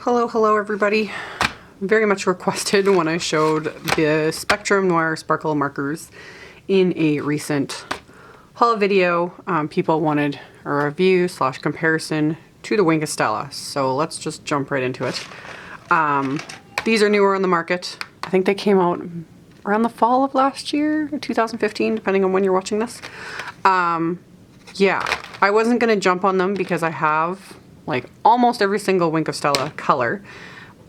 Hello everybody. Very much requested when I showed the Spectrum Noir sparkle markers in a recent haul video. People wanted a review / comparison to the Wink of Stella, so let's just jump right into it. These are newer on the market. I think they came out around the fall of last year, 2015, depending on when you're watching this. Yeah, I wasn't gonna jump on them because I have like almost every single Wink of Stella color,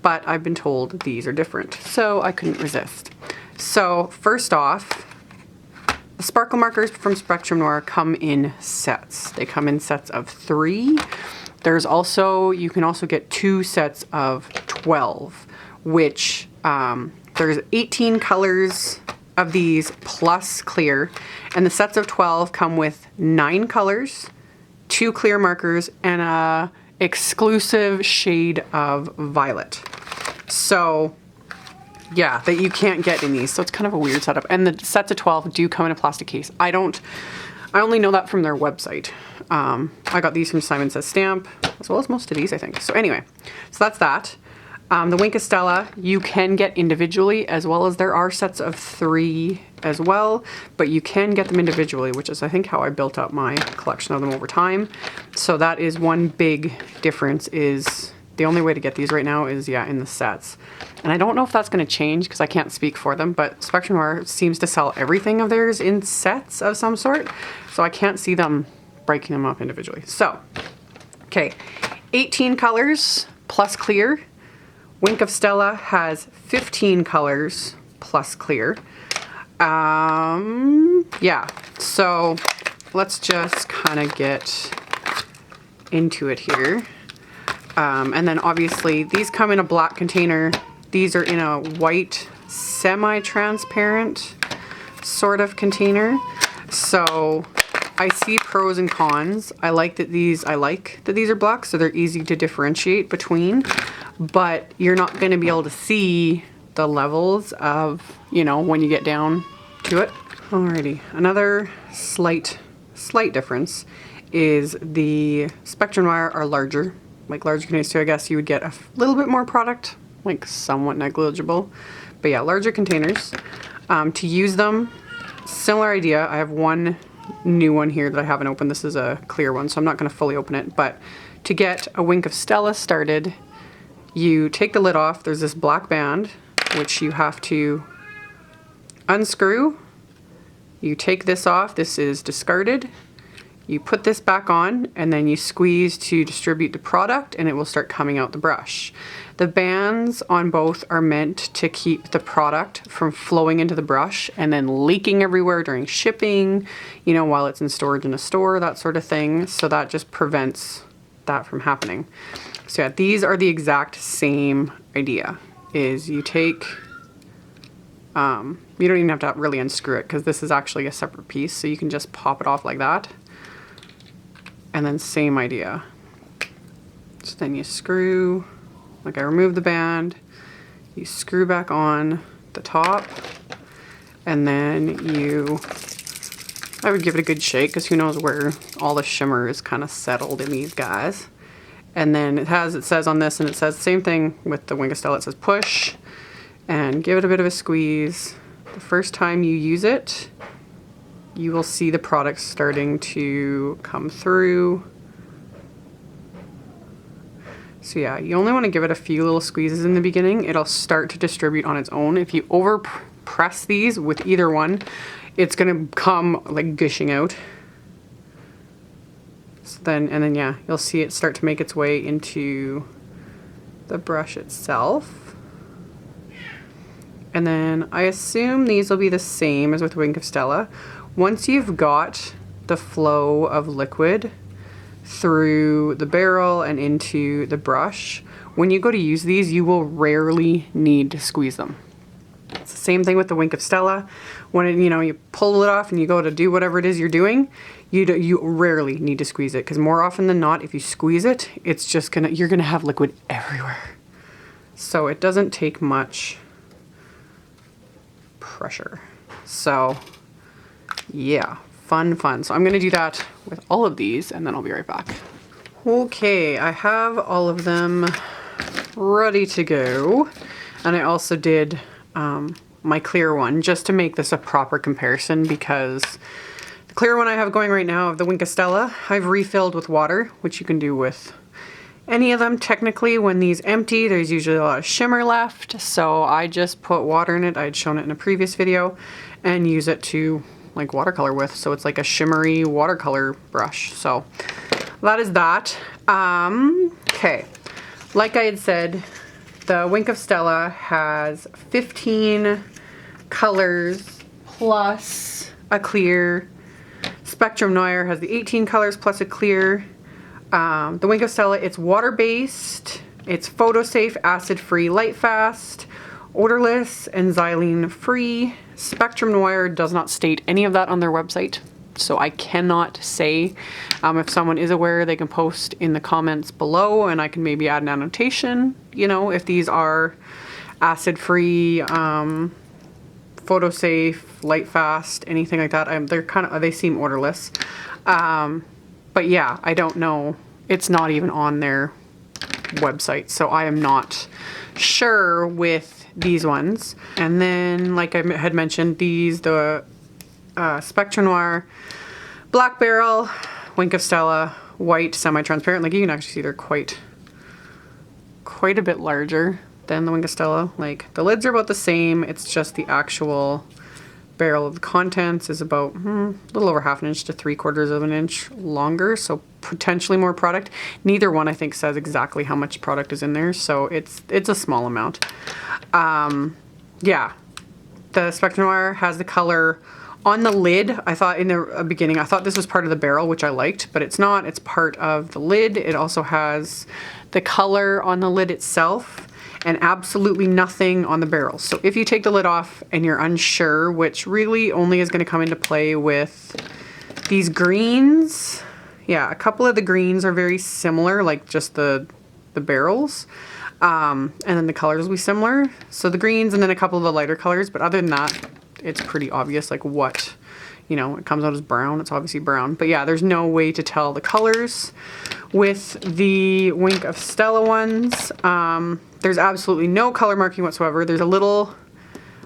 but I've been told these are different, so I couldn't resist. So first off, the sparkle markers from Spectrum Noir come in sets. They come in sets of 3. There's also, you can also get 2 sets of 12, which there's 18 colors of these plus clear, and the sets of 12 come with 9 colors, 2 clear markers, and a exclusive shade of violet. So yeah, that you can't get in these, so it's kind of a weird setup. And the sets of 12 do come in a plastic case. I only know that from their website. I got these from Simon Says Stamp, as well as most of these, I think. So anyway, so that's that. The Wink of Stella you can get individually, as well as there are sets of 3 as well, but you can get them individually, which is I think how I built up my collection of them over time. So that is one big difference. Is the only way to get these right now is, yeah, in the sets. And I don't know if that's going to change because I can't speak for them, but Spectrum Noir seems to sell everything of theirs in sets of some sort, so I can't see them breaking them up individually. So, okay, 18 colors plus clear. Wink of Stella has 15 colors plus clear. Yeah, so let's just kind of get into it here. And then obviously these come in a black container. These are in a white semi-transparent sort of container. So I see pros and cons. I like that these are black, so they're easy to differentiate between, but you're not going to be able to see the levels of, you know, when you get down to it. Alrighty, another slight difference is the Spectrum Noir are larger, like larger containers, so I guess you would get a little bit more product, like somewhat negligible, but yeah, larger containers. To use them, similar idea. I have one new one here that I haven't opened. This is a clear one, so I'm not going to fully open it, but to get a Wink of Stella started, you take the lid off. There's this black band which you have to unscrew. You take this off. This is discarded. You put this back on, and then you squeeze to distribute the product, and it will start coming out the brush. The bands on both are meant to keep the product from flowing into the brush and then leaking everywhere during shipping, you know, while it's in storage in a store, that sort of thing. So that just prevents that from happening. So yeah, these are the exact same idea. Is you take, you don't even have to really unscrew it because this is actually a separate piece, so you can just pop it off like that. And then same idea. So then you screw, like I removed the band, you screw back on the top, and then I would give it a good shake because who knows where all the shimmer is kind of settled in these guys. And then it says on this, and it says the same thing with the Wink of Stella, it says push and give it a bit of a squeeze. The first time you use it, you will see the product starting to come through. So yeah, you only want to give it a few little squeezes in the beginning. It'll start to distribute on its own. If you over press these with either one, it's gonna come like gushing out. So then yeah, you'll see it start to make its way into the brush itself. And then I assume these will be the same as with Wink of Stella. Once you've got the flow of liquid through the barrel and into the brush, when you go to use these, you will rarely need to squeeze them. It's the same thing with the Wink of Stella. When you pull it off and you go to do whatever it is you're doing, you rarely need to squeeze it, because more often than not, if you squeeze it, it's just you're gonna have liquid everywhere. So it doesn't take much pressure. So yeah, fun. So I'm gonna do that with all of these, and then I'll be right back. Okay, I have all of them ready to go. And I also did my clear one just to make this a proper comparison, because the clear one I have going right now of the Stella, I've refilled with water, which you can do with any of them. Technically, when these empty, there's usually a lot of shimmer left, so I just put water in it. I had shown it in a previous video, and use it to like watercolor with, so it's like a shimmery watercolor brush. So that is that. Okay, like I had said, the Stella has 15 colors plus a clear. Spectrum Noir has the 18 colors plus a clear. The Stella, it's water-based, it's photo-safe, acid-free, light-fast, odorless, and xylene-free. Spectrum Noir does not state any of that on their website, so I cannot say. If someone is aware, they can post in the comments below, and I can maybe add an annotation, you know, if these are acid-free, photo-safe, light-fast, anything like that. They seem odorless. But yeah, I don't know. It's not even on their website, so I am not sure with these ones. And then, like I had mentioned, the Spectrum Noir Black Barrel, Stella, white, semi-transparent. Like you can actually see they're quite a bit larger than the Stella. Like the lids are about the same. It's just the actual barrel of the contents is about a little over 1/2 inch to 3/4 of an inch longer, so potentially more product. Neither one I think says exactly how much product is in there, so it's a small amount. Yeah, the Spectrum Noir has the color on the lid. I thought in the beginning, I thought this was part of the barrel, which I liked, but it's not. It's part of the lid. It also has the color on the lid itself, and absolutely nothing on the barrel. So if you take the lid off and you're unsure, which really only is gonna come into play with these greens. Yeah, a couple of the greens are very similar, like just the barrels. And then the colors will be similar. So the greens and then a couple of the lighter colors, but other than that, it's pretty obvious like what, you know, it comes out as brown, it's obviously brown. But yeah, there's no way to tell the colors with the Stella ones. There's absolutely no color marking whatsoever. There's a little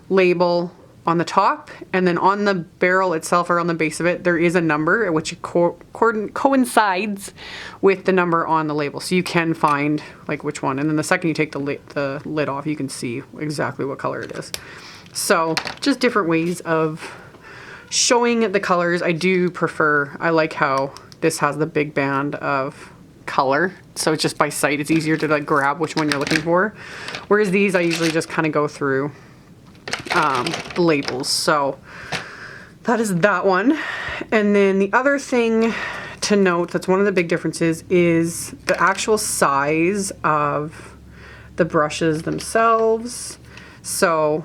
label on the top, and then on the barrel itself or on the base of it, there is a number which coincides with the number on the label. So you can find like which one. And then the second you take the lid off, you can see exactly what color it is. So just different ways of showing the colors. I like how this has the big band of color, so it's just by sight, it's easier to like grab which one you're looking for, whereas these I usually just kind of go through the labels. So that is that one. And then the other thing to note that's one of the big differences is the actual size of the brushes themselves. So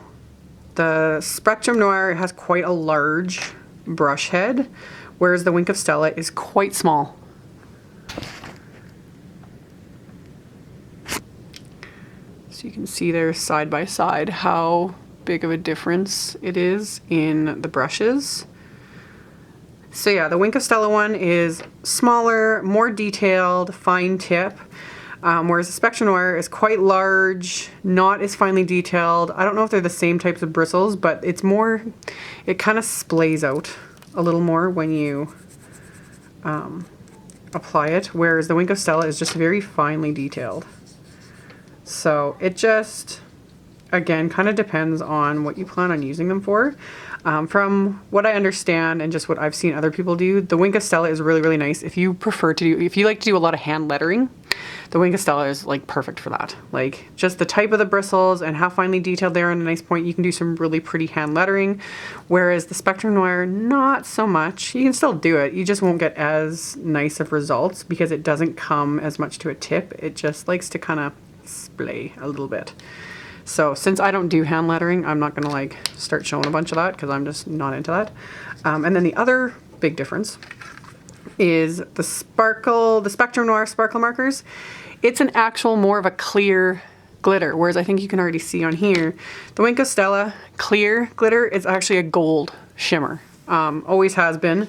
the Spectrum Noir has quite a large brush head, whereas the Stella is quite small. So you can see there side by side how big of a difference it is in the brushes. So yeah, the Stella one is smaller, more detailed, fine tip, whereas the Spectrum Noir is quite large, not as finely detailed. I don't know if they're the same types of bristles, but it's more, it kind of splays out a little more when you apply it, whereas the Stella is just very finely detailed. So it just, again, kind of depends on what you plan on using them for. From what I understand and just what I've seen other people do, the Stella is really, really nice. If you like to do a lot of hand lettering, the Stella is like perfect for that. Like just the type of the bristles and how finely detailed they are on a nice point, you can do some really pretty hand lettering. Whereas the Spectrum Noir, not so much. You can still do it. You just won't get as nice of results because it doesn't come as much to a tip. It just likes to kind of splay a little bit. So since I don't do hand lettering, I'm not gonna like start showing a bunch of that because I'm just not into that. And then the other big difference is the Spectrum Noir sparkle markers. It's an actual more of a clear glitter, whereas I think you can already see on here, the Stella clear glitter is actually a gold shimmer. Always has been.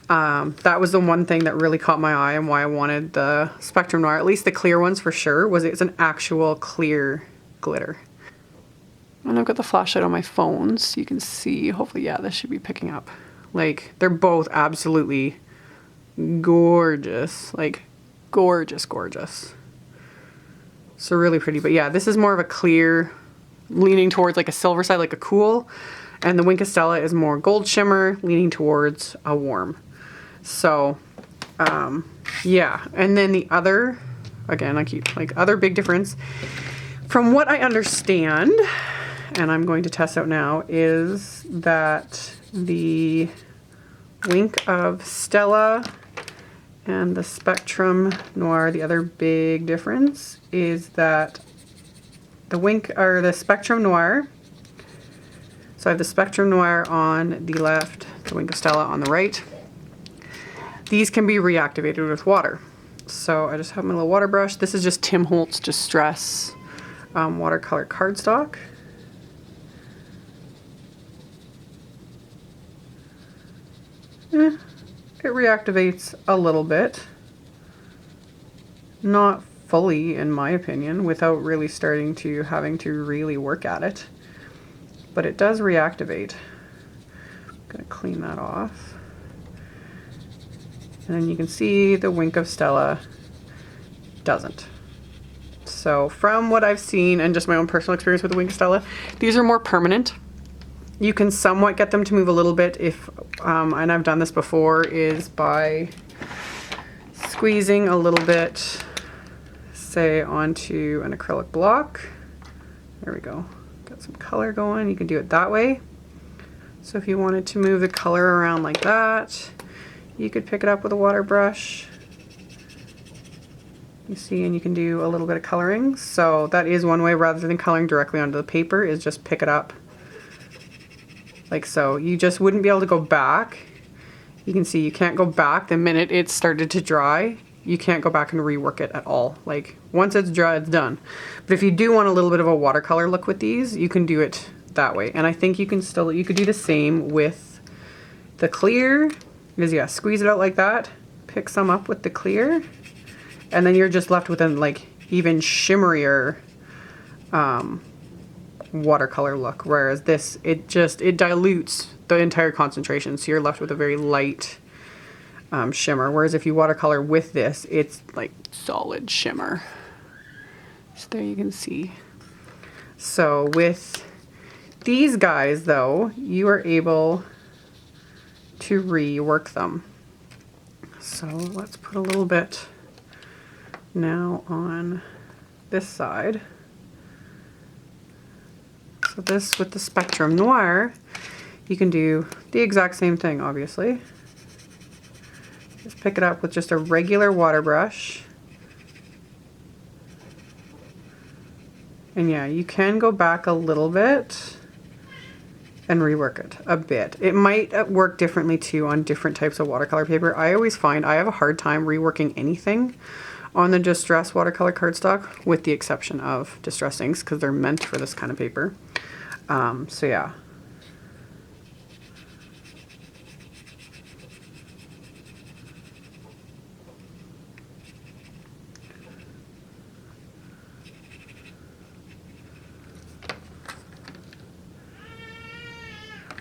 That was the one thing that really caught my eye and why I wanted the Spectrum Noir, at least the clear ones for sure, was it's an actual clear glitter. And I've got the flashlight on my phone so you can see, hopefully, yeah, this should be picking up. Like, they're both absolutely gorgeous. Like, gorgeous, gorgeous. So really pretty. But yeah, this is more of a clear, leaning towards like a silver side, like a cool. And the Wink of Stella is more gold shimmer, leaning towards a warm. So, yeah. And then the other, again, I keep like other big difference. From what I understand, and I'm going to test out now, is that the Wink of Stella and the Spectrum Noir, the other big difference is that the Spectrum Noir, so I have the Spectrum Noir on the left, the Wink of Stella on the right. These can be reactivated with water. So I just have my little water brush. This is just Tim Holtz Distress watercolor cardstock. It reactivates a little bit. Not fully, in my opinion, without really having to really work at it. But it does reactivate. I'm gonna clean that off. And then you can see the Wink of Stella doesn't. So from what I've seen and just my own personal experience with the Wink of Stella, these are more permanent. You can somewhat get them to move a little bit if, and I've done this before, is by squeezing a little bit, say, onto an acrylic block. There we go. Got some color going. You can do it that way. So if you wanted to move the color around like that, you could pick it up with a water brush. You see, and you can do a little bit of coloring. So that is one way, rather than coloring directly onto the paper, is just pick it up like so. You just wouldn't be able to go back. You can see you can't go back the minute it's started to dry. You can't go back and rework it at all. Like, once it's dry, it's done. But if you do want a little bit of a watercolor look with these, you can do it that way. And I think you could do the same with the clear, because yeah, squeeze it out like that, pick some up with the clear, and then you're just left with an like even shimmerier watercolor look. Whereas this, it dilutes the entire concentration, so you're left with a very light shimmer. Whereas if you watercolor with this, it's like solid shimmer. So there you can see. So with these guys though, you are able to rework them. So let's put a little bit now on this side. So this, with the Spectrum Noir, you can do the exact same thing, obviously. Just pick it up with just a regular water brush. And yeah, you can go back a little bit and rework it a bit. It might work differently too on different types of watercolor paper. I always find I have a hard time reworking anything on the Distress watercolor cardstock, with the exception of Distress inks, because they're meant for this kind of paper. So yeah.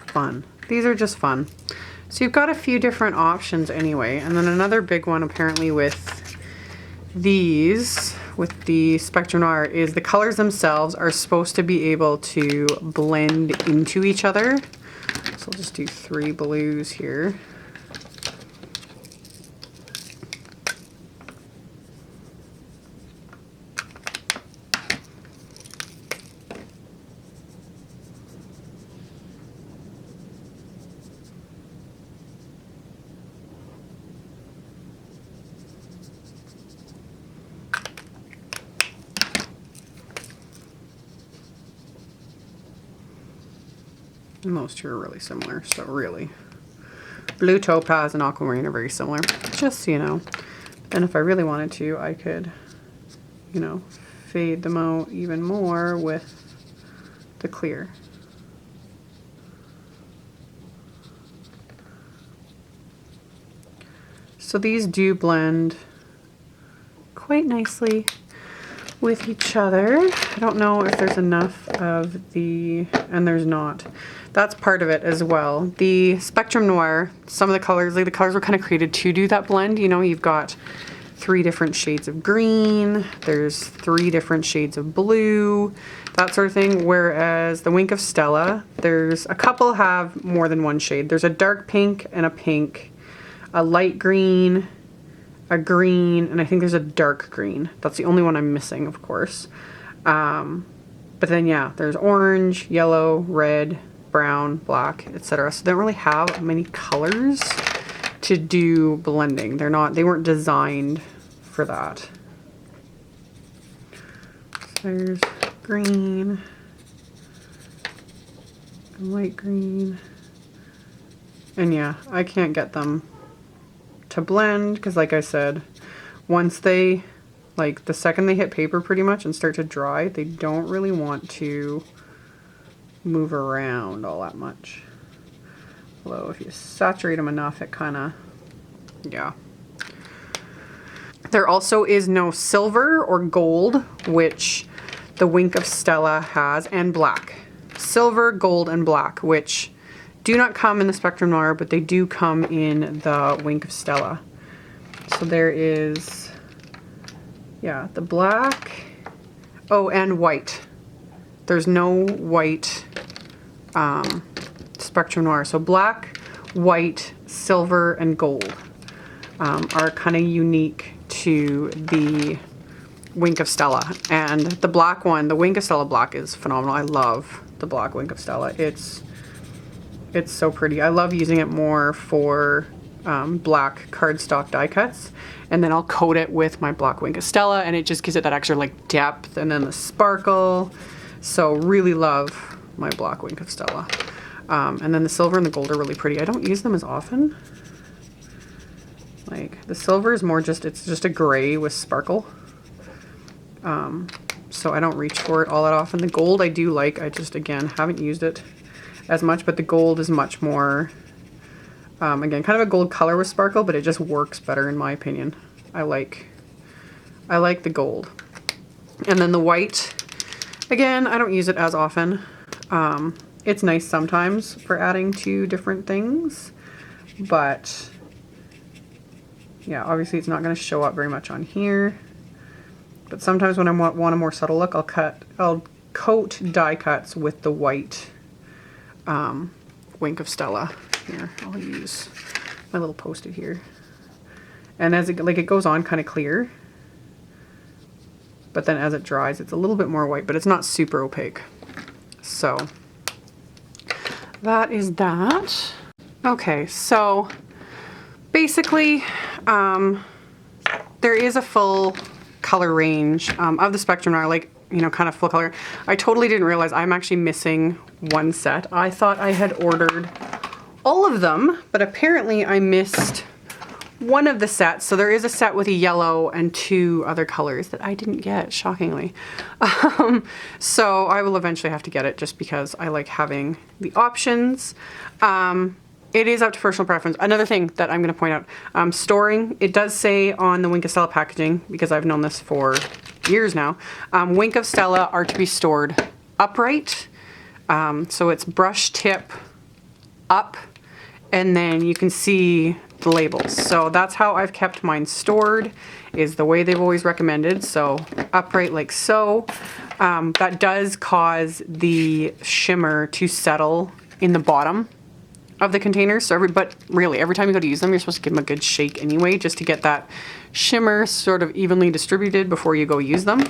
Fun. These are just fun. So you've got a few different options anyway. And then another big one apparently with these, with the Spectrum Noir, is the colors themselves are supposed to be able to blend into each other. So I'll just do 3 blues here. And those two are really similar, so really. Blue topaz and aquamarine are very similar, just so you know. And if I really wanted to, I could, you know, fade them out even more with the clear. So these do blend quite nicely with each other. I don't know if there's enough of the, and there's not. That's part of it as well. The Spectrum Noir, some of the colors, like the colors were kind of created to do that blend. You know, you've got 3 different shades of green, there's 3 different shades of blue, that sort of thing. Whereas the Wink of Stella, there's a couple have more than one shade. There's a dark pink and a pink, a light green, a green, and I think there's a dark green. That's the only one I'm missing, of course. But then yeah, there's orange, yellow, red, brown, black, etc. So they don't really have many colors to do blending. They weren't designed for that. So there's green, and light green, and yeah, I can't get them to blend because, like I said, once they, like the second they hit paper pretty much and start to dry, they don't really want to move around all that much. Although if you saturate them enough, it kind of, yeah. There also is no silver or gold, which the Wink of Stella has, and black. Silver, gold, and black, which do not come in the Spectrum Noir, but they do come in the Wink of Stella. So there is, yeah, the black, oh, and white. There's no white Spectrum Noir. So black, white, silver, and gold are kind of unique to the Wink of Stella. And the black one, the Wink of Stella black, is phenomenal. I love the black Wink of Stella. It's so pretty. I love using it more for black cardstock die cuts, and then I'll coat it with my black Wink of Stella, and it just gives it that extra like depth and then the sparkle. So really love my black Wink of Stella. And then the silver and the gold are really pretty. I don't use them as often. Like the silver is more just, it's just a gray with sparkle. So I don't reach for it all that often. The gold I do like, I just, again, haven't used it as much, but the gold is much more, again, kind of a gold color with sparkle, but it just works better in my opinion. I like the gold. And then the white, again, I don't use it as often. It's nice sometimes for adding to different things, but yeah, obviously it's not going to show up very much on here. But sometimes when I want a more subtle look, I'll coat die cuts with the white Wink of Stella. Here, I'll use my little Post-it here. And as it goes on kind of clear, but then as it dries, it's a little bit more white, but it's not super opaque. So that is that. Okay, so basically, there is a full color range of the Spectrum Noir, like, you know, kind of full color. I totally didn't realize I'm actually missing one set. I thought I had ordered all of them, but apparently I missed one of the sets. So there is a set with a yellow and 2 other colors that I didn't get, shockingly. So I will eventually have to get it just because I like having the options. It is up to personal preference. Another thing that I'm going to point out, storing, it does say on the Wink of Stella packaging, because I've known this for years now, Wink of Stella are to be stored upright. So it's brush tip up, and then you can see the labels. So that's how I've kept mine stored, is the way they've always recommended. So upright like so. That does cause the shimmer to settle in the bottom of the containers. So but really every time you go to use them, you're supposed to give them a good shake anyway, just to get that shimmer sort of evenly distributed before you go use them.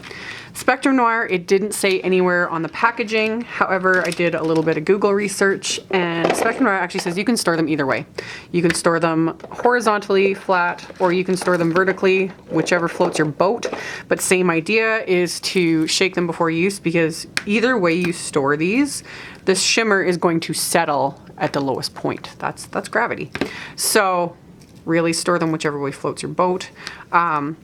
Spectrum Noir, it didn't say anywhere on the packaging. However, I did a little bit of Google research, and Spectrum Noir actually says you can store them either way. You can store them horizontally, flat, or you can store them vertically, whichever floats your boat. But same idea is to shake them before use, because either way you store these, the shimmer is going to settle at the lowest point. That's gravity. So really store them whichever way floats your boat.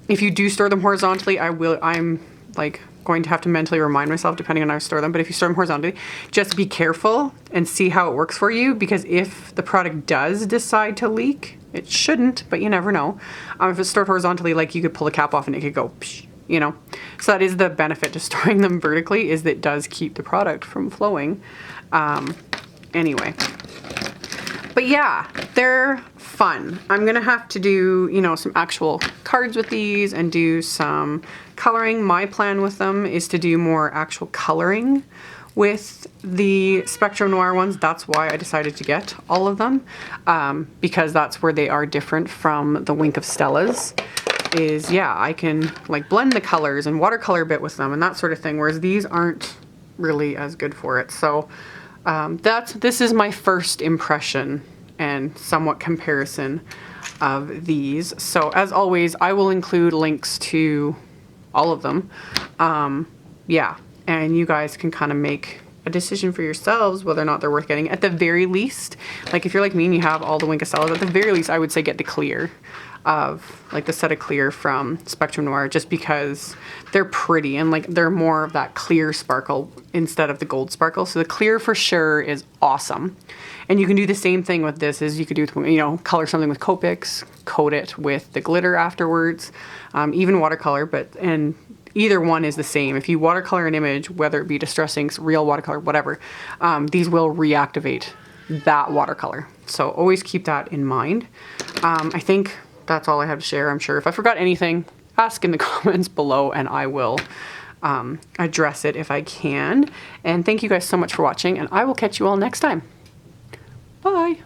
If you do store them horizontally, I'm like going to have to mentally remind myself depending on how I store them. But if you store them horizontally, just be careful and see how it works for you, because if the product does decide to leak, It shouldn't, but you never know. If it's stored horizontally, like you could pull the cap off and it could go, psh, you know. So that is the benefit to storing them vertically, is that it does keep the product from flowing. Anyway. But yeah, they're fun. I'm gonna have to do, you know, some actual cards with these and do some coloring. My plan with them is to do more actual coloring with the Spectrum Noir ones. That's why I decided to get all of them, because that's where they are different from the Wink of Stella's. Is, yeah, I can like blend the colors and watercolor a bit with them and that sort of thing, whereas these aren't really as good for it. So this is my first impression and somewhat comparison of these. So as always, I will include links to all of them. Yeah, and you guys can kind of make a decision for yourselves whether or not they're worth getting. At the very least, like if you're like me and you have all the Wink of Stella's, at the very least I would say get the clear of like the set of clear from Spectrum Noir, just because they're pretty and like they're more of that clear sparkle instead of the gold sparkle. So the clear for sure is awesome. And you can do the same thing with this as you could do with, you know, color something with Copics, coat it with the glitter afterwards, even watercolor, and either one is the same. If you watercolor an image, whether it be distress inks, real watercolor, whatever, these will reactivate that watercolor. So always keep that in mind. I think that's all I have to share. I'm sure if I forgot anything, ask in the comments below and I will address it if I can. And thank you guys so much for watching, and I will catch you all next time. Bye.